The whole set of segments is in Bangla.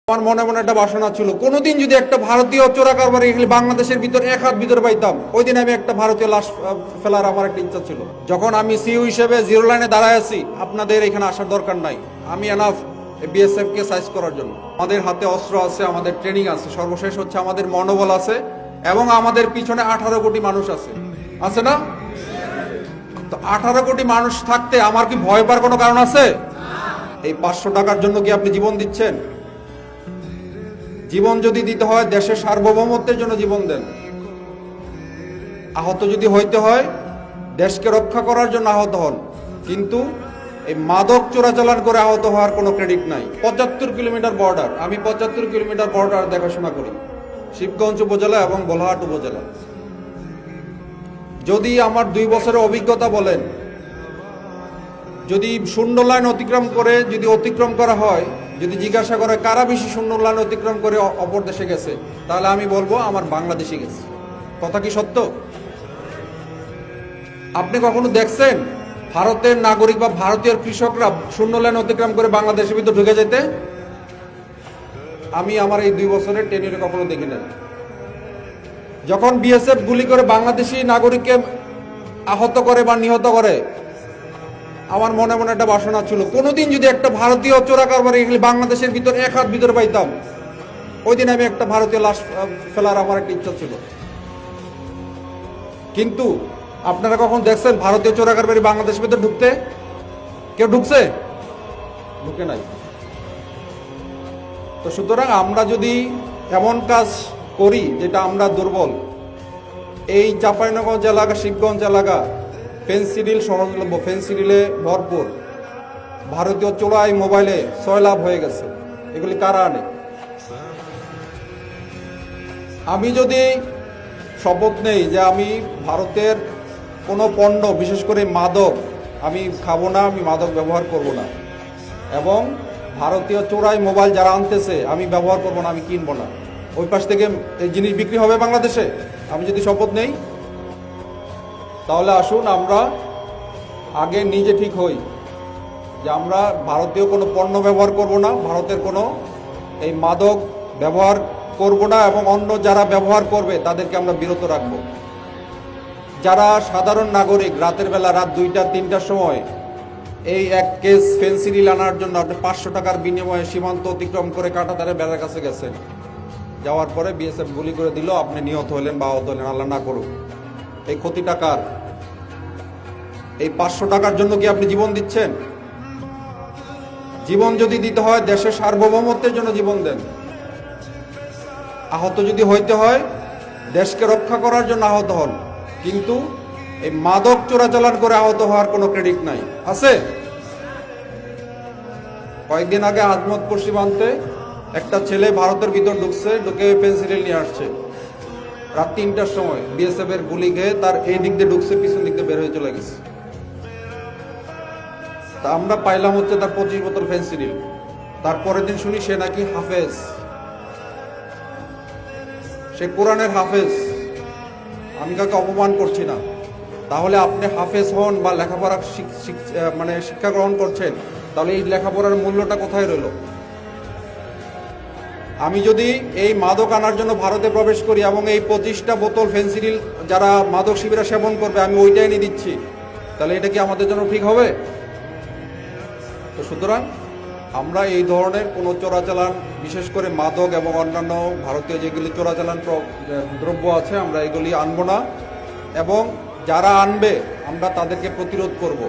আমার মনে মনে একটা বাসনা ছিল, কোনোদিন যদি একটা ভারতীয় চোরা কারবারি বাংলাদেশের ভিতর এক হাত ভিতরে পাইতাম, ওই দিন আমি একটা ভারতীয় লাশ ফেলার আমার একটা ইচ্ছা ছিল। যখন আমি সিইও হিসেবে জিরো লাইনে দাঁড়ায় আছি, আপনাদের এখানে আসার দরকার নাই, আমি এনাফ বিএসএফ কে সাইজ করার জন্য। আমাদের হাতে অস্ত্র আছে, আমাদের ট্রেনিং আছে, সর্বশেষ হচ্ছে আমাদের মনোবল আছে, এবং আমাদের পিছনে 18 কোটি মানুষ আছে, আছে না? তো 18 কোটি মানুষ থাকতে আমার কি ভয় পাওয়ার কোনো কারণ আছে? এই 500 টাকার জন্য কি আপনি জীবন দিচ্ছেন? জীবন যদি দিতে হয় দেশের সার্বভৌমত্বের জন্য জীবন দেন। আহত যদি হইতে হয় দেশকে রক্ষা করার জন্য আহত হন, কিন্তু এই মাদক চোরাচালান করে আহত হওয়ার কোনো ক্রেডিট নাই। 75 কিলোমিটার বর্ডার, আমি 75 কিলোমিটার বর্ডার দেখাশোনা করি, শিবগঞ্জ উপজেলা এবং বোলাহাট উপজেলা। যদি আমার 2 বছরের অভিজ্ঞতা বলেন, যদি শূন্য লাইন অতিক্রম করে যদি অতিক্রম করা হয়, যদি জিজ্ঞাসা করে কারা বেশি শূন্য লাইন অতিক্রম করে অপর দেশে গেছে, তাহলে আমি বলবো আমার বাংলাদেশে গেছে। কথা কি সত্য? আপনি কখনো দেখছেন ভারতের নাগরিক বা ভারতীয় কৃষকরা শূন্য লাইন অতিক্রম করে বাংলাদেশের ভিতর ঢুকে যেতে? আমি আমার এই 2 বছরের টেনিয়রে কখনো দেখি না। যখন বিএসএফ গুলি করে বাংলাদেশি নাগরিককে আহত করে বা নিহত করে, আমার মনে মনে একটা বাসনা ছিল, কোনোদিন যদি একটা ভারতীয় চোরা কারবারি বাংলাদেশের ভিতর এক হাত ভিতরে পাইতাম, ওই দিন আমি একটা ভারতীয় লাশ ফেলার আমার একটা ইচ্ছা ছিল। কিন্তু আপনারা কখন দেখছেন ভারতীয় চোরা কারবারি বাংলাদেশের ভিতরে ঢুকতে? কেউ ঢুকছে? ঢুকে নাই। তো সুতরাং আমরা যদি এমন কাজ করি যেটা আমরা দুর্বল, এই চাঁপাইনগর এলাকা, শিবগঞ্জ এলাকা ফেন্সিডিল সহজলভ্য, ফেন্সিডিলে ভরপুর, ভারতীয় চোরাই মোবাইলে 6 লাখ হয়ে গেছে। এগুলি কারা আনে? আমি যদি শপথ নেই যে আমি ভারতের কোনো পণ্য, বিশেষ করে মাদক আমি খাবো না, আমি মাদক ব্যবহার করব না, এবং ভারতীয় চোরাই মোবাইল যারা আনতেছে আমি ব্যবহার করব না, আমি কিনবো না, ওই পাশ থেকে এই জিনিস বিক্রি হবে বাংলাদেশে, আমি যদি শপথ নেই, তাহলে আসুন আমরা আগে নিজে ঠিক হই যে আমরা ভারতীয় কোনো পণ্য ব্যবহার করব না, ভারতের কোনো এই মাদক ব্যবহার করব না, এবং অন্য যারা ব্যবহার করবে তাদেরকে আমরা বিরত রাখব। যারা সাধারণ নাগরিক রাতের বেলা, রাত 2টা-3টার সময় এই 1 কেস ফেন্সিডিল আনার জন্য আপনি 500 টাকার বিনিময়ে সীমান্ত অতিক্রম করে কাঁটাতারের বেড়ার কাছে গেছেন, যাওয়ার পরে বিএসএফ গুলি করে দিল, আপনি নিহত হলেন বা আহত হলেন, আল্লাহ না করুক। এই ক্ষতি টাকার। এই 500 টাকার জন্য কি আপনি জীবন দিচ্ছেন? জীবন যদি দিতে হয় দেশের সার্বভৌমত্বের জন্য জীবন দেন। আহত যদি হইতে হয় দেশকে রক্ষা করার জন্য আহত হন, কিন্তু এই মাদক চোরাচালান করে আহত হওয়ার কোনো ক্রেডিট নাই। আছে? কয়েকদিন আগে আজমতপুর সীমান্তে একটা ছেলে ভারতের ভিতর ঢুকছে, ঢুকে পেন্সিল নিয়ে আসছে, রাত 3টার সময় বিএসএফ এর গুলি খেয়ে তার এই দিক দিয়ে ঢুকছে, পিছন দিক দিয়ে বের হয়ে চলে গেছে। তা আমরা পাইলাম হচ্ছে তার 25 বোতল ফেন্সিডিল। তারপরের দিন শুনি সে নাকি হাফেজ, সে কোরআনের হাফেজ। আমি কাউকে অপমান করছি না, তাহলে আপনি হাফেজ হন বা লেখাপড়া মানে শিক্ষা গ্রহণ করছেন, তাহলে এই লেখাপড়ার মূল্যটা কোথায় রইল? আমি যদি এই মাদক আনার জন্য ভারতে প্রবেশ করি এবং এই 25টা বোতল ফেন্সিডিল যারা মাদক শিবিরা সেবন করবে আমি ওইটাই এনে দিচ্ছি, তাহলে এটা কি আমাদের জন্য ঠিক হবে? তো সুতরাং আমরা এই ধরনের কোনো চোরাচালান, বিশেষ করে মাদক এবং অন্যান্য ভারতীয় যেগুলি চোরাচালান দ্রব্য আছে, আমরা এগুলি আনবো না, এবং যারা আনবে আমরা তাদেরকে প্রতিরোধ করব।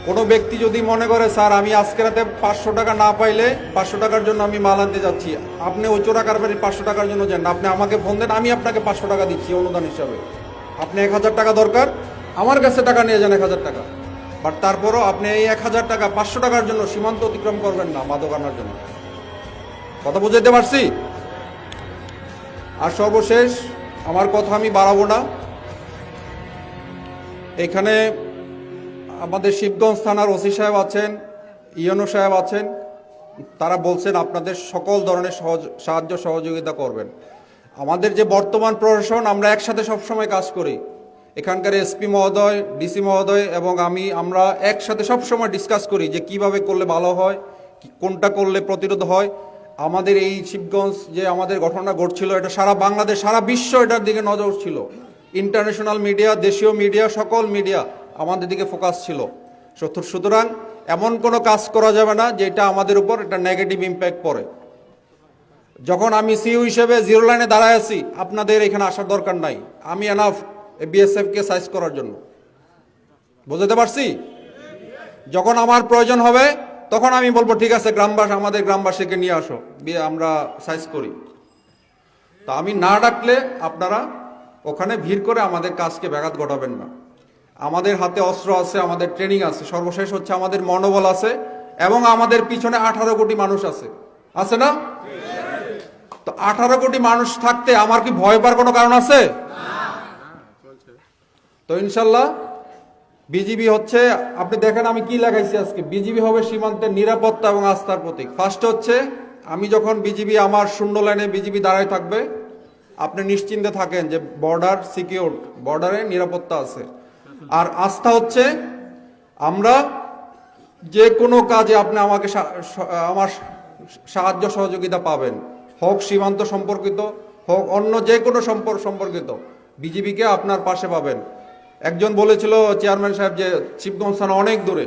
কোনো ব্যক্তি যদি মনে করে স্যার আমি আজকে রাতে 500 টাকা না পাইলে 500 টাকার জন্য আমি মাল আনতে যাচ্ছি, আপনি ওই চোরা কারবারি 500 টাকার জন্য যান, আপনি আমাকে ফোন দেন, আমি আপনাকে 500 টাকা দিচ্ছি অনুদান হিসাবে। আপনি 1000 টাকা দরকার, আমার কাছে টাকা নিয়ে যান 1000 টাকা, বাট তারপরও আপনি এই 1000 টাকা 500 টাকার জন্য সীমান্ত অতিক্রম করবেন না মাদক আনার জন্য। কথা বুঝাইতে পারছি? আর সর্বশেষ আমার কথা আমি বাড়াবো না, এখানে আমাদের শিবগঞ্জ থানার ওসি সাহেব আছেন, ইউনো সাহেব আছেন, তারা বলছেন আপনাদের সকল ধরনের সাহায্য সহযোগিতা করবেন। আমাদের যে বর্তমান প্রশাসন, আমরা একসাথে সবসময় কাজ করি, এখানকার এসপি মহোদয়, ডিসি মহোদয় এবং আমরা একসাথে সবসময় ডিসকাস করি যে কিভাবে করলে ভালো হয়, কোনটা করলে প্রতিরোধ হয়, আমাদের এই শিবগঞ্জ যে আমাদের ঘটনা ঘটছিল, এটা সারা বাংলাদেশ, সারা বিশ্ব এটার দিকে নজর ছিল। ইন্টারন্যাশনাল মিডিয়া, দেশীয় মিডিয়া, সকল মিডিয়া আমাদের দিকে ফোকাস ছিল। সুতরাং এমন কোনো কাজ করা যাবে না যেটা আমাদের উপর একটা নেগেটিভ ইম্প্যাক্ট পড়ে। যখন আমি সিইও হিসেবে জিরো লাইনে দাঁড়ায় আছি, আপনাদের এখানে আসার দরকার নাই। আমি এনাফ বিএসএফকে সাইজ করার জন্য, বুঝতে পারছি। যখন আমার প্রয়োজন হবে তখন আমি বলবো ঠিক আছে, আমাদের গ্রামবাসীকে নিয়ে আসো, আমরা সাইজ করি। তা আমি না ডাকলে আপনারা ওখানে ভিড় করে আমাদের কাজকে ব্যাঘাত ঘটাবেন না। আমাদের হাতে অস্ত্র আছে, আমাদের ট্রেনিং আছে, সর্বশেষ হচ্ছে আমাদের মনোবল আছে, এবং আমাদের পিছনে 18 কোটি মানুষ আছে না? তো 18 কোটি মানুষ থাকতে আমার কি ভয় পাওয়ার কোনো কারণ আছে? তো ইনশাল্লাহ বিজিবি হচ্ছে, আপনি দেখেন আমি কি লাগাইছি আজকে, বিজিবি হবে সীমান্তের নিরাপত্তা এবং আস্থার প্রতীক। ফার্স্ট হচ্ছে, আমি যখন বিজিবি আমার শূন্য লাইনে বিজিবি দাঁড়ায় থাকবে, আপনি নিশ্চিন্তে থাকেন যে বর্ডার সিকিউর, বর্ডারে নিরাপত্তা আছে। আর আস্থা হচ্ছে, আমরা যে কোনো কাজে আপনি আমাকে আমার সাহায্য সহযোগিতা পাবেন, হোক সীমান্ত সম্পর্কিত, হোক অন্য যে কোনো সম্পর্কিত, বিজিবিকে আপনার পাশে পাবেন। একজন বলেছিল চেয়ারম্যান সাহেব যে শিবগঞ্জ থানা অনেক দূরে,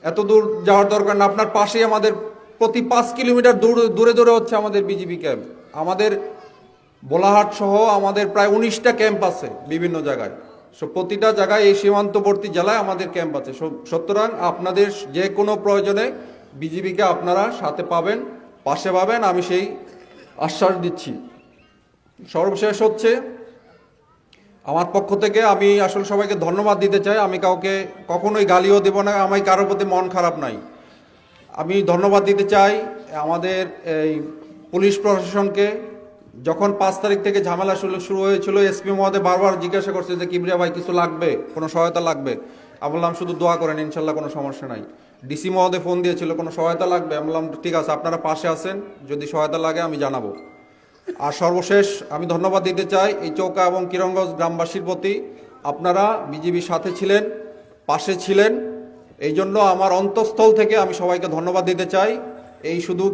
এত দূর যাওয়ার দরকার না, আপনার পাশেই আমাদের প্রতি 5 কিলোমিটার দূরে দূরে হচ্ছে আমাদের বিজিবি ক্যাম্প। আমাদের বোলাহাট সহ আমাদের প্রায় 19টা ক্যাম্প আছে বিভিন্ন জায়গায়। প্রতিটা জায়গায় এই সীমান্তবর্তী জেলায় আমাদের ক্যাম্প আছে। সুতরাং আপনাদের যে কোনো প্রয়োজনে বিজিবিকে আপনারা সাথে পাবেন, পাশে পাবেন, আমি সেই আশ্বাস দিচ্ছি। সর্বশেষ হচ্ছে, আমার পক্ষ থেকে আমি আসলে সবাইকে ধন্যবাদ দিতে চাই। আমি কাউকে কখনোই গালিও দেব না, আমার কারোর প্রতি মন খারাপ নাই। আমি ধন্যবাদ দিতে চাই আমাদের এই পুলিশ প্রশাসনকে। যখন 5 তারিখ থেকে ঝামেলা শুরু হয়েছিল, এসপি মহোদয় বারবার জিজ্ঞাসা করছে যে কিবরিয়া ভাই কিছু লাগবে, কোনো সহায়তা লাগবে? আমি বললাম শুধু দোয়া করেন, ইনশাল্লাহ কোনো সমস্যা নাই। ডিসি মহোদয় ফোন দিয়েছিল কোনো সহায়তা লাগবে, আমি বললাম ঠিক আছে, আপনারা পাশে আছেন, যদি সহায়তা লাগে আমি জানাবো। আর সর্বশেষ আমি ধন্যবাদ দিতে চাই এই চৌকা এবং কিরণগঞ্জ গ্রামবাসীর প্রতি। আপনারা বিজিবির সাথে ছিলেন, পাশে ছিলেন, এই জন্য আমার অন্তঃস্থল থেকে আমি সবাইকে ধন্যবাদ দিতে চাই। এই শুধু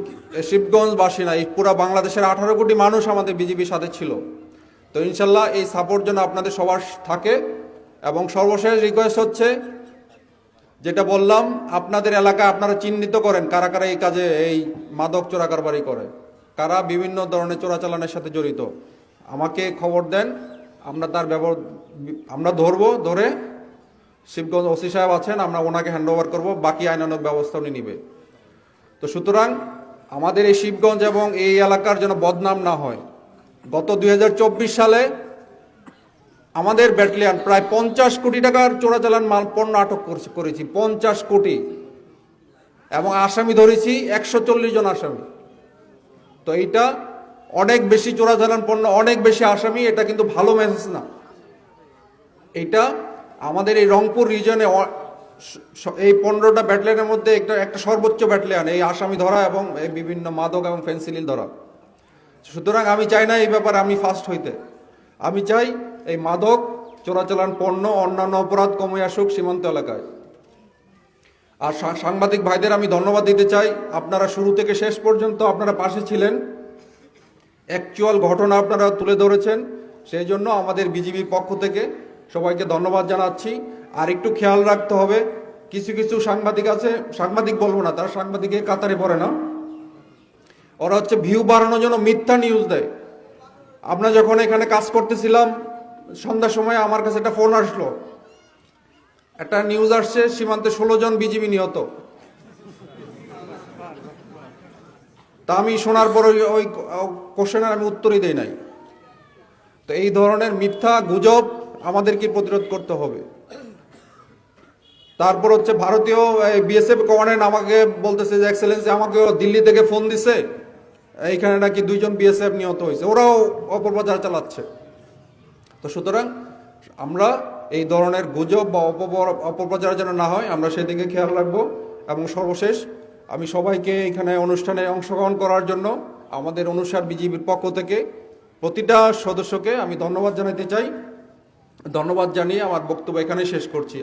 শিবগঞ্জবাসী না, এই পুরো বাংলাদেশের 18 কোটি মানুষ আমাদের বিজিবির সাথে ছিল। তো ইনশাল্লাহ এই সাপোর্ট যেন আপনাদের সবার থাকে। এবং সর্বশেষ রিকোয়েস্ট হচ্ছে, যেটা বললাম, আপনাদের এলাকায় আপনারা চিহ্নিত করেন কারা কারা এই কাজে, এই মাদক চোরাকারবারি করে, কারা বিভিন্ন ধরনের চোরাচালানের সাথে জড়িত। আমাকে খবর দেন, আমরা তার আমরা ধরে শিবগঞ্জ ওসি সাহেব আছেন, আমরা ওনাকে হ্যান্ড ওভার করবো, বাকি আইনানুগ ব্যবস্থা উনি নিবে। তো সুতরাং আমাদের এই শিবগঞ্জ এবং এই এলাকার যেন বদনাম না হয়। গত 2024 সালে আমাদের ব্যাটালিয়ান প্রায় 50 কোটি টাকার চোরাচালান মাল পণ্য আটক করেছি, 50 কোটি, এবং আসামি ধরেছি 140 জন আসামি। তো এইটা অনেক বেশি চোরাচালান পণ্য, অনেক বেশি আসামি, এটা কিন্তু ভালো মেসেজ না। এটা আমাদের এই রংপুর রিজনে এই 15টা ব্যাটালিয়নের মধ্যে একটা সর্বোচ্চ ব্যাটালিয়ন এই আসামি ধরা এবং এই বিভিন্ন মাদক এবং ফেন্সিডিল ধরা। সুতরাং আমি চাই না এই ব্যাপারে আমি ফার্স্ট হইতে, আমি চাই এই মাদক চোরাচালান পণ্য, অন্যান্য অপরাধ কমে আসুক সীমান্ত এলাকায়। আর সাংবাদিক ভাইদের আমি ধন্যবাদ দিতে চাই, আপনারা শুরু থেকে শেষ পর্যন্ত আপনারা পাশে ছিলেন, অ্যাকচুয়াল ঘটনা আপনারা তুলে ধরেছেন, সেই জন্য আমাদের বিজিবির পক্ষ থেকে সবাইকে ধন্যবাদ জানাচ্ছি। আর একটু খেয়াল রাখতে হবে, কিছু কিছু সাংবাদিক আছে, সাংবাদিক বলবো না, তারা সাংবাদিকের কাতারে পড়ে না, ওরা হচ্ছে ভিউ বাড়ানোর জন্য মিথ্যা নিউজ দেয়। আমরা যখন এখানে কাজ করতেছিলাম, সন্ধ্যার সময় আমার কাছে একটা ফোন আসলো, একটা নিউজ আসছে সীমান্তে 16 জন বিজিবি নিহত। তা আমি শোনার পর ওই কোশ্চেনের আমি উত্তরই দেই নাই। তো এই ধরনের মিথ্যা গুজব আমাদেরকে প্রতিরোধ করতে হবে। তারপর হচ্ছে ভারতীয় বিএসএফ কমান্ডেন্ট আমাকে বলতেছে যে এক্সেলেন্সি, আমাকে দিল্লি থেকে ফোন দিছে, এইখানে নাকি 2 জন বিএসএফ নিহত হয়েছে, ওরাও অপপ্রচার চালাচ্ছে। তো সুতরাং আমরা এই ধরনের গুজব বা অপপ্রচার যেন না হয়, আমরা সেদিকে খেয়াল রাখবো। এবং সর্বশেষ আমি সবাইকে এখানে অনুষ্ঠানে অংশগ্রহণ করার জন্য আমাদের অনুসার বিজিবির পক্ষ থেকে প্রতিটা সদস্যকে আমি ধন্যবাদ জানাতে চাই। ধন্যবাদ জানিয়ে আমার বক্তব্য এখানে শেষ করছি।